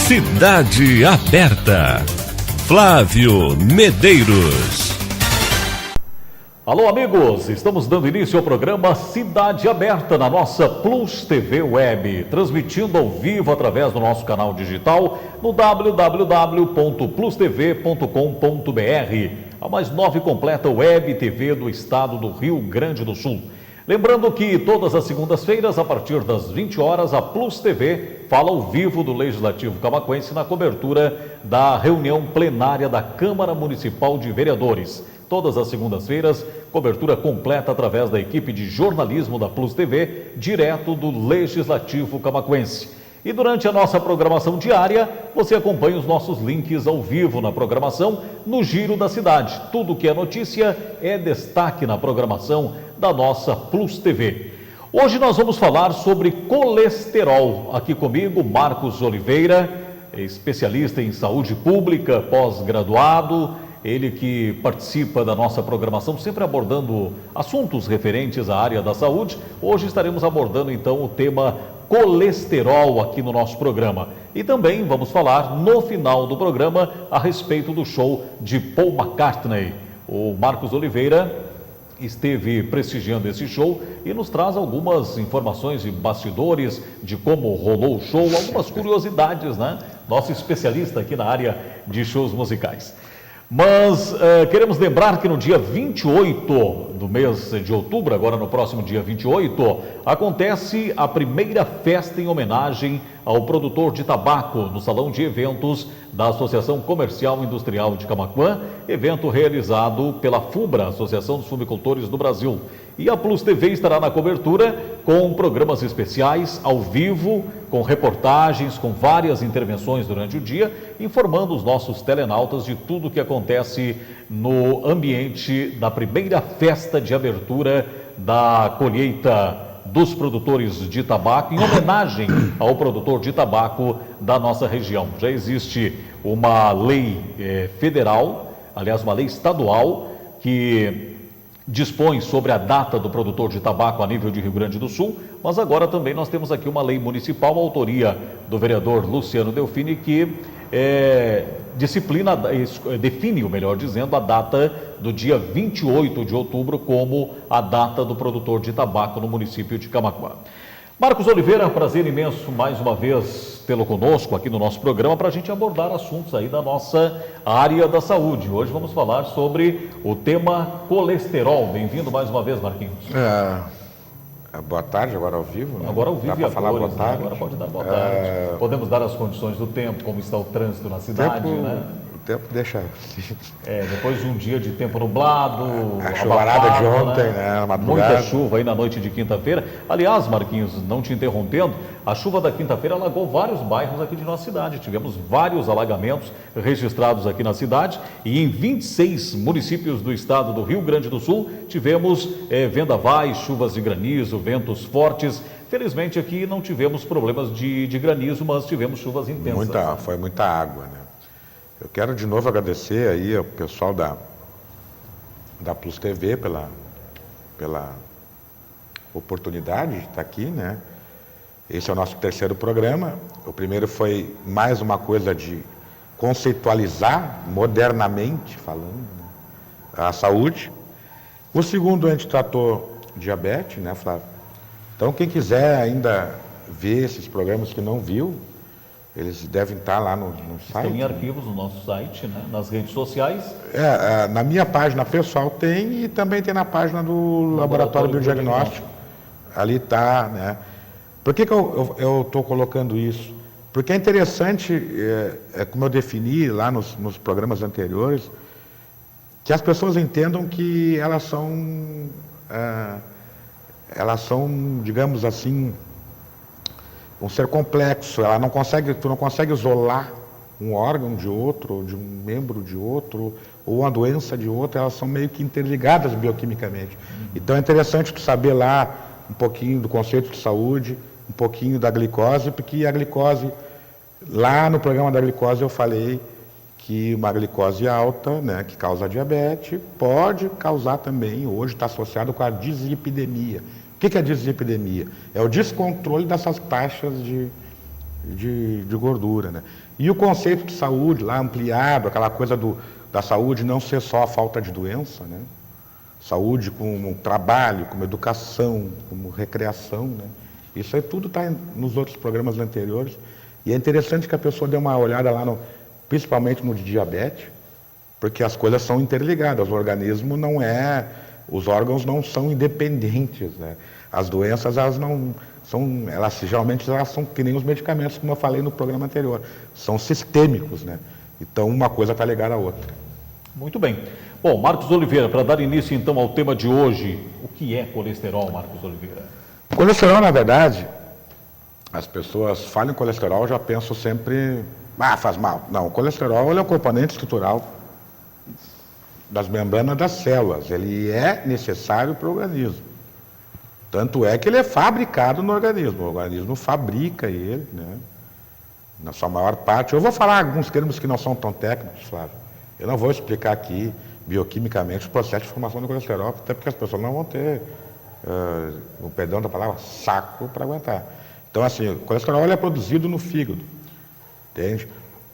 Cidade Aberta. Flávio Medeiros. Alô, amigos, estamos dando início ao programa Cidade Aberta na nossa Plus TV Web, transmitindo ao vivo através do nosso canal digital no www.plustv.com.br, a mais nova e completa web TV do estado do Rio Grande do Sul. Lembrando que todas as segundas-feiras, a partir das 20 horas, a Plus TV fala ao vivo do Legislativo Camaquense na cobertura da reunião plenária da Câmara Municipal de Vereadores. Todas as segundas-feiras, cobertura completa através da equipe de jornalismo da Plus TV, direto do Legislativo Camaquense. E durante a nossa programação diária, você acompanha os nossos links ao vivo na programação no Giro da Cidade. Tudo que é notícia é destaque na programação da nossa Plus TV. Hoje nós vamos falar sobre colesterol. Aqui comigo, Marcos Oliveira, especialista em saúde pública, pós-graduado. Ele que participa da nossa programação, sempre abordando assuntos referentes à área da saúde. Hoje estaremos abordando então o tema colesterol aqui no nosso programa. E também vamos falar no final do programa a respeito do show de Paul McCartney. O Marcos Oliveira esteve prestigiando esse show e nos traz algumas informações e bastidores de como rolou o show, algumas curiosidades, né? Nosso especialista aqui na área de shows musicais. Mas queremos lembrar que no dia 28 do mês de outubro, agora no próximo dia 28, acontece a primeira festa em homenagem ao produtor de tabaco no Salão de Eventos da Associação Comercial e Industrial de Camaquã, evento realizado pela FUBRA, Associação dos Fumicultores do Brasil. E a Plus TV estará na cobertura com programas especiais, ao vivo, com reportagens, com várias intervenções durante o dia, informando os nossos telenautas de tudo o que acontece no ambiente da primeira festa de abertura da colheita dos produtores de tabaco, em homenagem ao produtor de tabaco da nossa região. Já existe uma lei federal, aliás, uma lei estadual, que dispõe sobre a data do produtor de tabaco a nível de Rio Grande do Sul, mas agora também nós temos aqui uma lei municipal, autoria do vereador Luciano Delfini, que define, melhor dizendo, a data do dia 28 de outubro como a data do produtor de tabaco no município de Camaquã. Marcos Oliveira, prazer imenso mais uma vez tê-lo conosco aqui no nosso programa para a gente abordar assuntos aí da nossa área da saúde. Hoje vamos falar sobre o tema colesterol. Bem-vindo mais uma vez, Marquinhos. Boa tarde, agora ao vivo, né? Agora ao vivo. Dá para falar boa tarde? Agora pode dar boa tarde. Podemos dar as condições do tempo, como está o trânsito na cidade, né? O tempo deixa... depois de um dia de tempo nublado, a chuvarada de ontem, né? Muita chuva aí na noite de quinta-feira. Aliás, Marquinhos, não te interrompendo, a chuva da quinta-feira alagou vários bairros aqui de nossa cidade. Tivemos vários alagamentos registrados aqui na cidade e em 26 municípios do estado do Rio Grande do Sul tivemos vendavais, chuvas de granizo, ventos fortes. Felizmente aqui não tivemos problemas de granizo, mas tivemos chuvas intensas. Foi muita água, né? Eu quero de novo agradecer aí ao pessoal da Plus TV pela oportunidade de estar aqui, né? Esse é o nosso terceiro programa. O primeiro foi mais uma coisa de conceitualizar, modernamente falando, né, a saúde. O segundo a gente tratou diabetes, né, Flávio? Então quem quiser ainda ver esses programas que não viu, eles devem estar lá no site. Tem arquivos no nosso site, né? Nas redes sociais. Na minha página pessoal tem e também tem na página do Laboratório Biodiagnóstico. Ali está, né? Por que eu estou colocando isso? Porque é interessante, como eu defini lá nos programas anteriores, que as pessoas entendam que elas são, digamos assim, um ser complexo. Tu não consegue isolar um órgão de outro, ou de um membro de outro, ou uma doença de outro. Elas são meio que interligadas bioquimicamente. Então é interessante tu saber lá um pouquinho do conceito de saúde, um pouquinho da glicose, porque a glicose, lá no programa da glicose eu falei que uma glicose alta, né, que causa diabetes, pode causar também, hoje está associado com a dislipidemia. O que é a dislipidemia? É o descontrole dessas taxas de gordura, né? E o conceito de saúde lá ampliado, aquela coisa da saúde não ser só a falta de doença, né? Saúde como trabalho, como educação, como recreação, né? Isso aí tudo está nos outros programas anteriores. E é interessante que a pessoa dê uma olhada lá, principalmente no de diabetes, porque as coisas são interligadas. O organismo não é... Os órgãos não são independentes, né? As doenças, elas não são... geralmente elas são que nem os medicamentos, como eu falei no programa anterior. São sistêmicos, né? Então, uma coisa está ligada à outra. Muito bem. Bom, Marcos Oliveira, para dar início então ao tema de hoje, o que é colesterol, Marcos Oliveira? Colesterol, na verdade, as pessoas falam em colesterol, já pensam sempre, faz mal. Não, o colesterol ele é um componente estrutural das membranas das células. Ele é necessário para o organismo. Tanto é que ele é fabricado no organismo. O organismo fabrica ele, né? Na sua maior parte. Eu vou falar alguns termos que não são tão técnicos, Flávio. Eu não vou explicar aqui, bioquimicamente, o processo de formação do colesterol, até porque as pessoas não vão ter, o perdão da palavra, saco para aguentar. Então, assim, o colesterol ele é produzido no fígado, entende?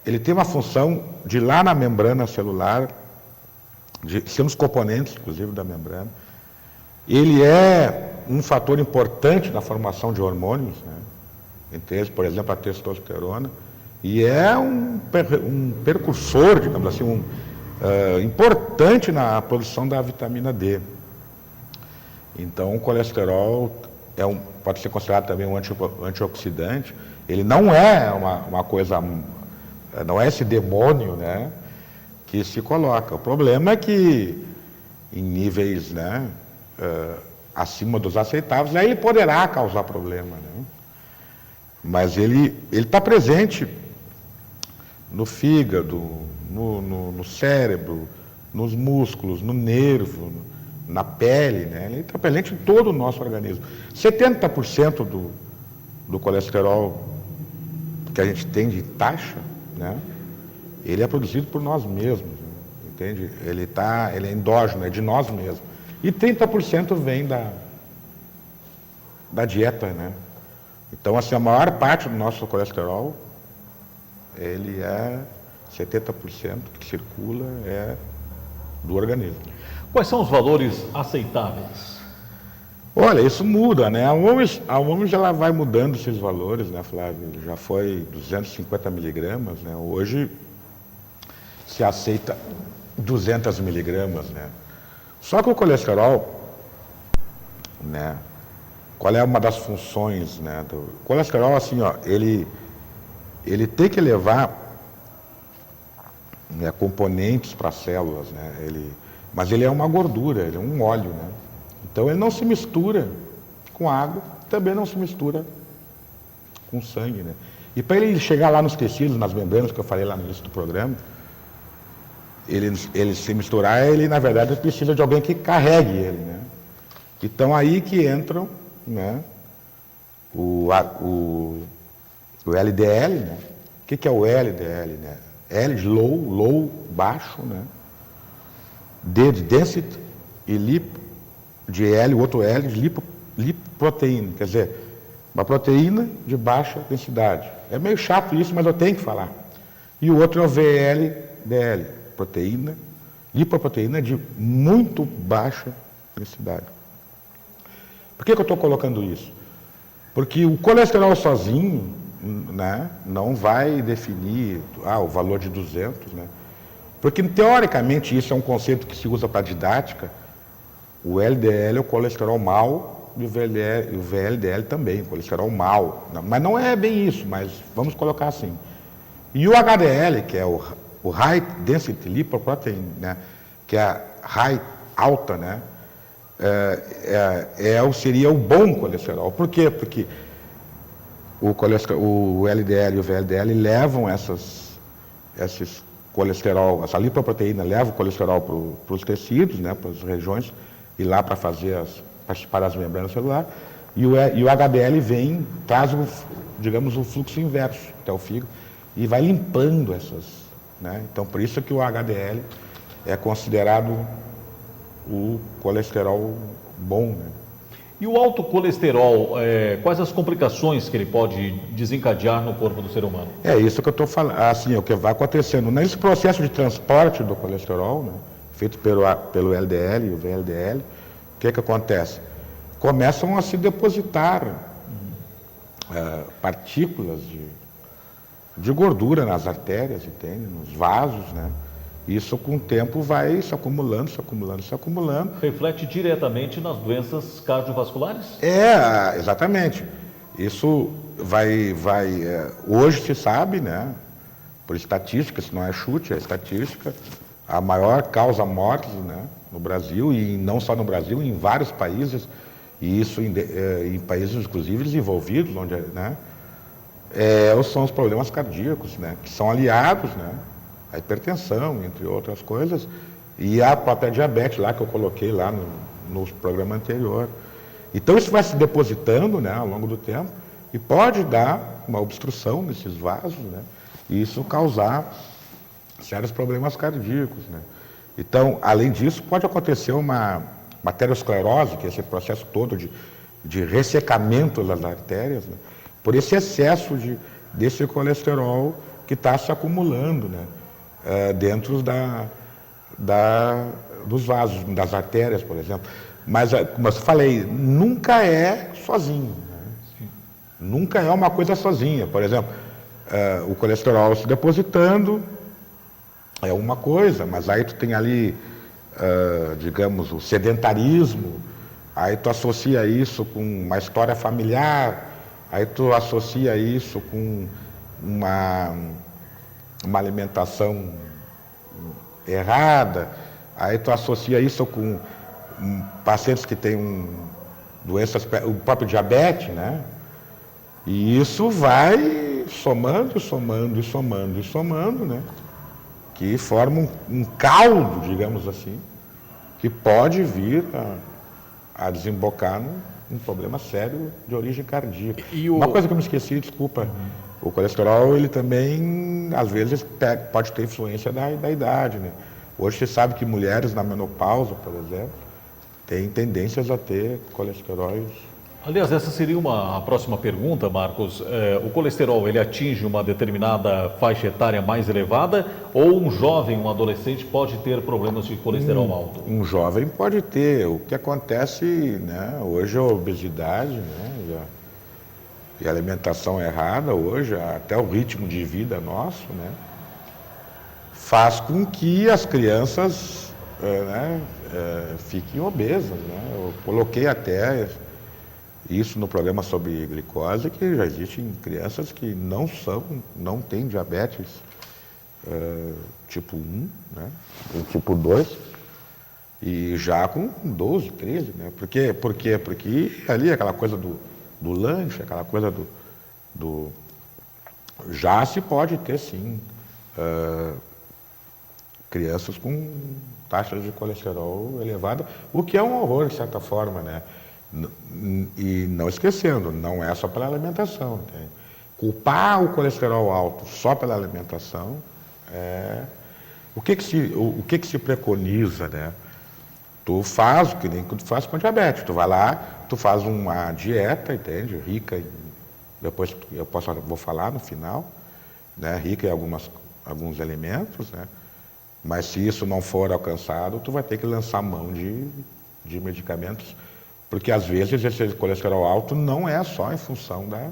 Ele tem uma função de ir lá na membrana celular, de ser um dos componentes, inclusive, da membrana. Ele é um fator importante na formação de hormônios, né? Entre eles, por exemplo, a testosterona, e é um precursor, digamos assim, importante na produção da vitamina D. Então, o colesterol pode ser considerado também um antioxidante. Ele não é uma coisa, não é esse demônio, né, que se coloca. O problema é que, em níveis, né, acima dos aceitáveis, aí ele poderá causar problema, né? Mas ele está presente no fígado, no cérebro, nos músculos, no nervo, na pele, né? Ele está presente em todo o nosso organismo. 70% do colesterol que a gente tem de taxa, né? Ele é produzido por nós mesmos, né? Entende? Ele é endógeno, é de nós mesmos. E 30% vem da dieta, né? Então, assim, a maior parte do nosso colesterol, ele é 70% que circula do organismo. Quais são os valores aceitáveis? Olha, isso muda, né? A OMS ela vai mudando esses valores, né, Flávio? Já foi 250 miligramas, né? Hoje se aceita 200 miligramas, né? Só que o colesterol, né? Qual é uma das funções, né? O colesterol, assim, ó, ele tem que levar, né, componentes para as células, né? Mas ele é uma gordura, ele é um óleo, né? Então ele não se mistura com água, também não se mistura com sangue, né? E para ele chegar lá nos tecidos, nas membranas, que eu falei lá no início do programa, ele se misturar, ele na verdade precisa de alguém que carregue ele, né? Então aí que entram, né, o LDL, né? O que é o LDL, né? L de low, baixo, né? D de density e de L, o outro L de lipoproteína, quer dizer, uma proteína de baixa densidade. É meio chato isso, mas eu tenho que falar. E o outro é o VLDL, lipoproteína de muito baixa densidade. Por que eu estou colocando isso? Porque o colesterol sozinho, né, não vai definir o valor de 200, né? Porque, teoricamente, isso é um conceito que se usa para didática. O LDL é o colesterol mau e o VLDL também, o colesterol mau. Mas não é bem isso, mas vamos colocar assim. E o HDL, que é o High Density Lipoprotein, né, que é a high, alta, né, seria o bom colesterol. Por quê? Porque o LDL e o VLDL levam esses colesterol, essa lipoproteína leva o colesterol para os tecidos, né, para as regiões, e lá para participar das membranas celulares, e o HDL traz o fluxo inverso até o fígado, e vai limpando essas, né? Então, por isso que o HDL é considerado o colesterol bom, né? E o alto colesterol, quais as complicações que ele pode desencadear no corpo do ser humano? É isso que eu estou falando, assim, o que vai acontecendo. Nesse processo de transporte do colesterol, né, feito pelo LDL e o VLDL, o que acontece? Começam a se depositar partículas de gordura nas artérias, entende? Nos vasos, né? Isso com o tempo vai se acumulando, se acumulando, se acumulando. Reflete diretamente nas doenças cardiovasculares? Exatamente. Isso hoje se sabe, né? Por estatística, se não é chute, é estatística, a maior causa morte, né, no Brasil, e não só no Brasil, em vários países, e isso em países inclusive desenvolvidos, onde, né, são os problemas cardíacos, né, que são aliados, né, à hipertensão, entre outras coisas, e a própria diabetes lá que eu coloquei lá no programa anterior. Então isso vai se depositando, né, ao longo do tempo e pode dar uma obstrução nesses vasos, né, e isso causar sérios problemas cardíacos, né. Então, além disso, pode acontecer uma arteriosclerose, que é esse processo todo de ressecamento das artérias, né, por esse excesso desse colesterol que está se acumulando, né, dentro dos vasos, das artérias, por exemplo. Mas, como eu falei, nunca é sozinho, né? Nunca é uma coisa sozinha. Por exemplo, o colesterol se depositando é uma coisa, mas aí tu tem ali, digamos, o sedentarismo, aí tu associa isso com uma história familiar, aí tu associa isso com uma alimentação errada, aí tu associa isso com pacientes que têm doenças, o próprio diabetes, né? E isso vai somando, somando e somando e somando, né? Que forma um caldo, digamos assim, que pode vir a desembocar num problema sério de origem cardíaca. Uma coisa que eu me esqueci, desculpa, o colesterol, ele também, às vezes, pode ter influência da idade, né? Hoje se sabe que mulheres na menopausa, por exemplo, têm tendências a ter colesteróis. Aliás, essa seria a próxima pergunta, Marcos. O colesterol, ele atinge uma determinada faixa etária mais elevada ou um jovem, um adolescente pode ter problemas de colesterol alto? Um jovem pode ter. O que acontece, né, hoje a obesidade, né, e a alimentação errada hoje, até o ritmo de vida nosso, né, faz com que as crianças fiquem obesas, né? Eu coloquei até isso no programa sobre glicose, que já existem crianças que não têm diabetes tipo 1, né? Tipo 2, e já com 12, 13, né? Por quê? Porque ali aquela coisa do lanche, aquela coisa já se pode ter, sim, crianças com taxas de colesterol elevada, o que é um horror, de certa forma, né? E não esquecendo, não é só pela alimentação. Entende? Culpar o colesterol alto só pela alimentação o que se preconiza, né? Tu faz o que nem tu faz com diabetes. Tu vai lá, tu faz uma dieta, entende? Rica em, depois vou falar no final, né? Rica em alguns elementos, né? Mas se isso não for alcançado, tu vai ter que lançar mão de medicamentos, porque às vezes esse colesterol alto não é só em função da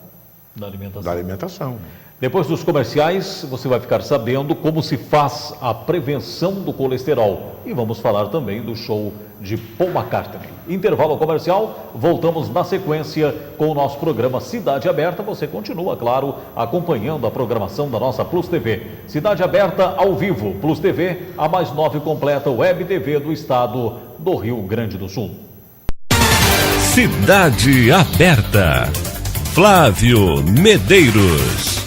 alimentação. Depois dos comerciais, você vai ficar sabendo como se faz a prevenção do colesterol. E vamos falar também do show de Paul McCartney. Intervalo comercial, voltamos na sequência com o nosso programa Cidade Aberta. Você continua, claro, acompanhando a programação da nossa Plus TV. Cidade Aberta ao vivo, Plus TV, a mais nova e completa web TV do estado do Rio Grande do Sul. Cidade Aberta. Flávio Medeiros.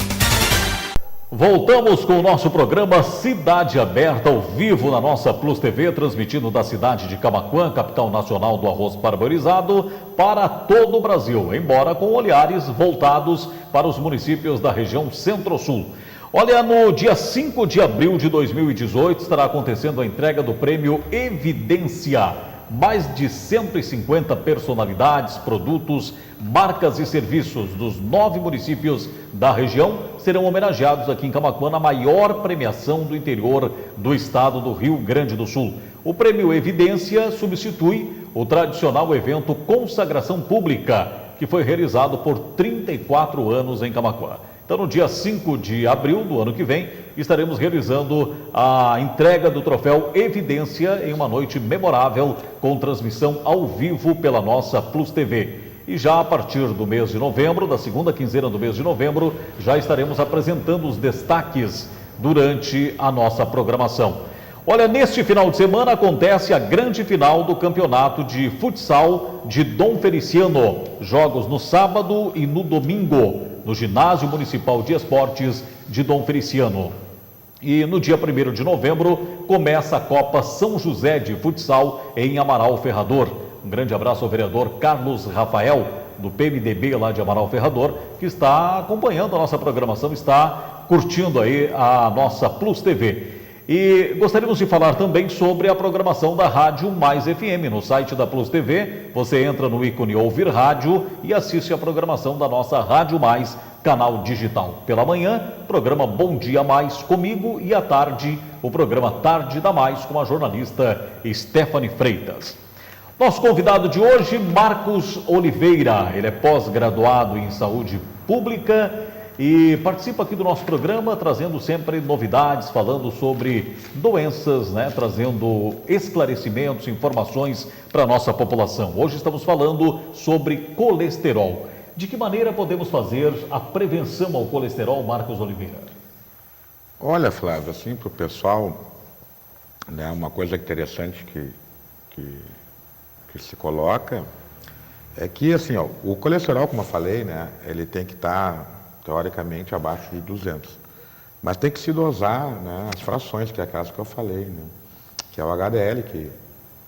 Voltamos com o nosso programa Cidade Aberta ao vivo na nossa Plus TV, transmitindo da cidade de Camaquã, capital nacional do arroz parboilizado, para todo o Brasil, embora com olhares voltados para os municípios da região Centro-Sul. Olha, no dia 5 de abril de 2018 estará acontecendo a entrega do prêmio Evidência mais de 150 personalidades, produtos, marcas e serviços dos 9 municípios da região serão homenageados aqui em Camaquã na maior premiação do interior do estado do Rio Grande do Sul. O prêmio Evidência substitui o tradicional evento Consagração Pública, que foi realizado por 34 anos em Camaquã. Então, no dia 5 de abril do ano que vem, estaremos realizando a entrega do troféu Evidência em uma noite memorável com transmissão ao vivo pela nossa Plus TV. E já a partir do mês de novembro, da segunda quinzena do mês de novembro, já estaremos apresentando os destaques durante a nossa programação. Olha, neste final de semana acontece a grande final do campeonato de futsal de Dom Feliciano. Jogos no sábado e no domingo, no Ginásio Municipal de Esportes de Dom Feliciano. E no dia 1º de novembro começa a Copa São José de Futsal em Amaral Ferrador. Um grande abraço ao vereador Carlos Rafael, do PMDB lá de Amaral Ferrador, que está acompanhando a nossa programação, está curtindo aí a nossa Plus TV. E gostaríamos de falar também sobre a programação da Rádio Mais FM. No site da Plus TV, você entra no ícone Ouvir Rádio e assiste a programação da nossa Rádio Mais, canal digital. Pela manhã, programa Bom Dia Mais comigo e à tarde, o programa Tarde da Mais com a jornalista Stephanie Freitas. Nosso convidado de hoje, Marcos Oliveira. Ele é pós-graduado em Saúde Pública e participa aqui do nosso programa, trazendo sempre novidades, falando sobre doenças, trazendo esclarecimentos, informações para a nossa população. Hoje estamos falando sobre colesterol. De que maneira podemos fazer a prevenção ao colesterol, Marcos Oliveira? Olha, Flávio, assim, para o pessoal, uma coisa interessante que se coloca é que, assim, o colesterol, como eu falei, ele tem que estar teoricamente abaixo de 200. Mas tem que se dosar as frações, que é aquelas que eu falei, que é o HDL, que,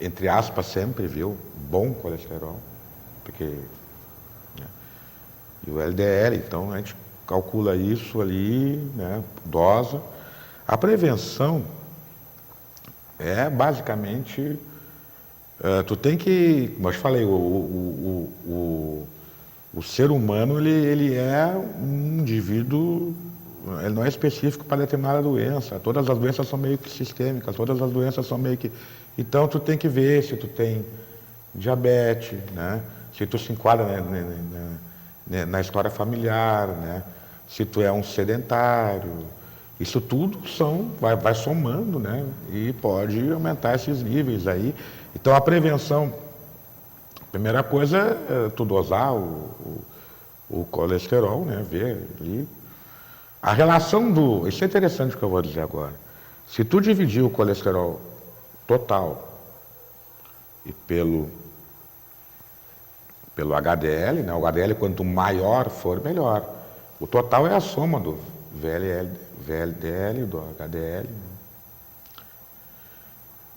entre aspas, sempre viu bom colesterol, porque, e o LDL, então a gente calcula isso ali, dosa. A prevenção é basicamente, tu tem que, como eu te falei, o ser humano, ele é um indivíduo, ele não é específico para determinada doença. Todas as doenças são meio que sistêmicas, todas as doenças são meio que... Então, tu tem que ver se tu tem diabetes, se tu se enquadra na história familiar, se tu é um sedentário. Isso tudo vai somando, e pode aumentar esses níveis aí. Então, a prevenção... Primeira coisa é tu dosar o colesterol, ver ali. A relação do... Isso é interessante o que eu vou dizer agora. Se tu dividir o colesterol total e pelo HDL, o HDL quanto maior for, melhor. O total é a soma do VLDL e do HDL.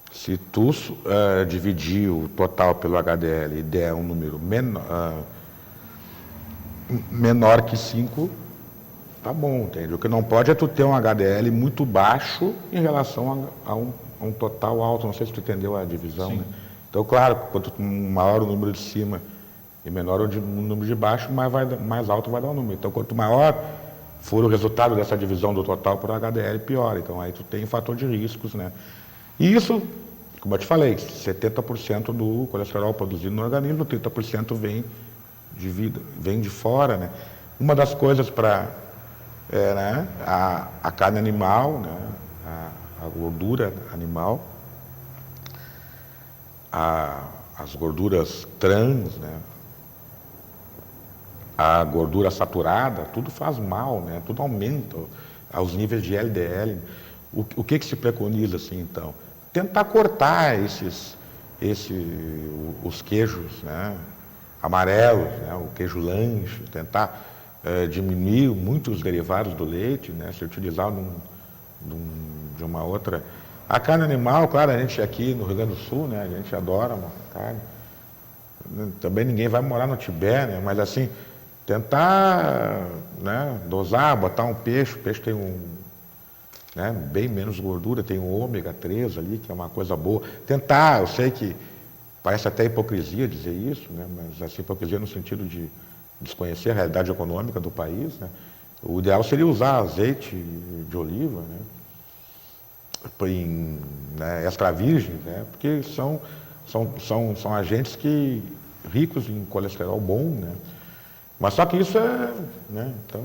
Se tu dividir o total pelo HDL e der um número menor que 5, tá bom, entende? O que não pode é tu ter um HDL muito baixo em relação a um total alto. Não sei se tu entendeu a divisão, Então, claro, quanto maior o número de cima e menor o número de baixo, mais alto vai dar o número. Então, quanto maior for o resultado dessa divisão do total por HDL, pior. Então, aí tu tem um fator de riscos, E isso, como eu te falei, 70% do colesterol produzido no organismo, 30% vem de fora, Uma das coisas para a carne animal, a gordura animal, as gorduras trans, a gordura saturada, tudo faz mal, tudo aumenta os níveis de LDL. O que se preconiza, assim, então? Tentar cortar os queijos, amarelos, o queijo lanche, tentar diminuir muito os derivados do leite, se utilizar de uma outra... A carne animal, claro, a gente aqui no Rio Grande do Sul, a gente adora uma carne. Também ninguém vai morar no Tibete, mas assim, tentar dosar, botar um peixe, o peixe tem bem menos gordura, tem o ômega 3 ali, que é uma coisa boa. Tentar, eu sei que Parece até hipocrisia dizer isso, né? Mas essa hipocrisia no sentido de desconhecer a realidade econômica do país, né? O ideal seria usar azeite de oliva, né? Extra virgem, né? Porque são agentes ricos em colesterol bom, né? Mas só que isso é, né? Então,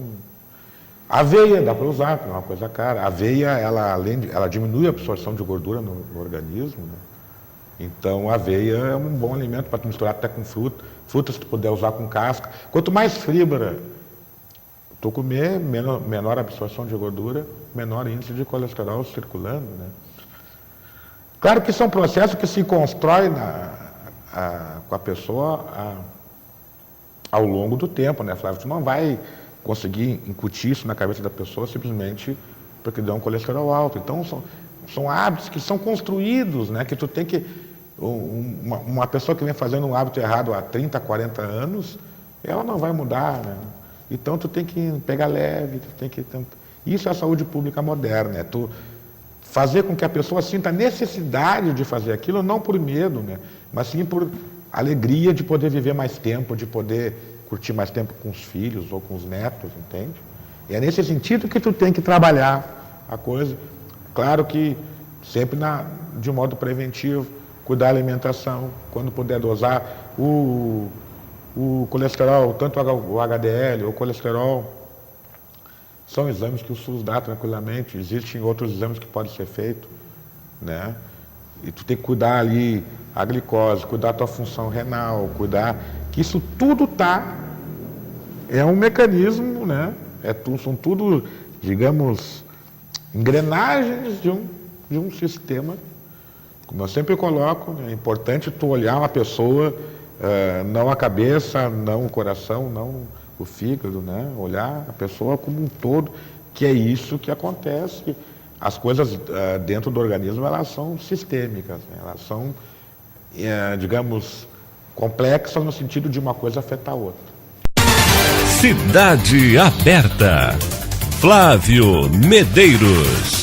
a aveia dá para usar, porque é uma coisa cara. A aveia, ela diminui a absorção de gordura no organismo, né? Então, a aveia é um bom alimento para misturar até com fruta. Frutas tu puder usar com casca. Quanto mais fibra tu comer, menor absorção de gordura, menor índice de colesterol circulando, né? Claro que isso é um processo que se constrói com a pessoa ao longo do tempo, né, Flávio? Tu não vai conseguir incutir isso na cabeça da pessoa simplesmente porque dá um colesterol alto. Então, são hábitos que são construídos, né? Que tu tem que... Uma pessoa que vem fazendo um hábito errado há 30, 40 anos, ela não vai mudar, né? Então, tu tem que pegar leve, tu tem que... Isso é a saúde pública moderna, é tu fazer com que a pessoa sinta a necessidade de fazer aquilo, não por medo, né? Mas sim por alegria de poder viver mais tempo, de poder curtir mais tempo com os filhos ou com os netos, entende? E é nesse sentido que tu tem que trabalhar a coisa. Claro que sempre de modo preventivo, cuidar da alimentação, quando puder dosar o colesterol, tanto o HDL ou o colesterol, são exames que o SUS dá tranquilamente. Existem outros exames que podem ser feitos, né? E tu tem que cuidar ali a glicose, cuidar da tua função renal, cuidar que isso tudo é um mecanismo, né? São tudo, digamos, engrenagens de um sistema. Como eu sempre coloco, é importante tu olhar uma pessoa, não a cabeça, não o coração, não o fígado, né? Olhar a pessoa como um todo, que é isso que acontece. As coisas dentro do organismo, elas são sistêmicas, né? Elas são, digamos, complexas no sentido de uma coisa afetar a outra. Cidade Aberta. Flávio Medeiros.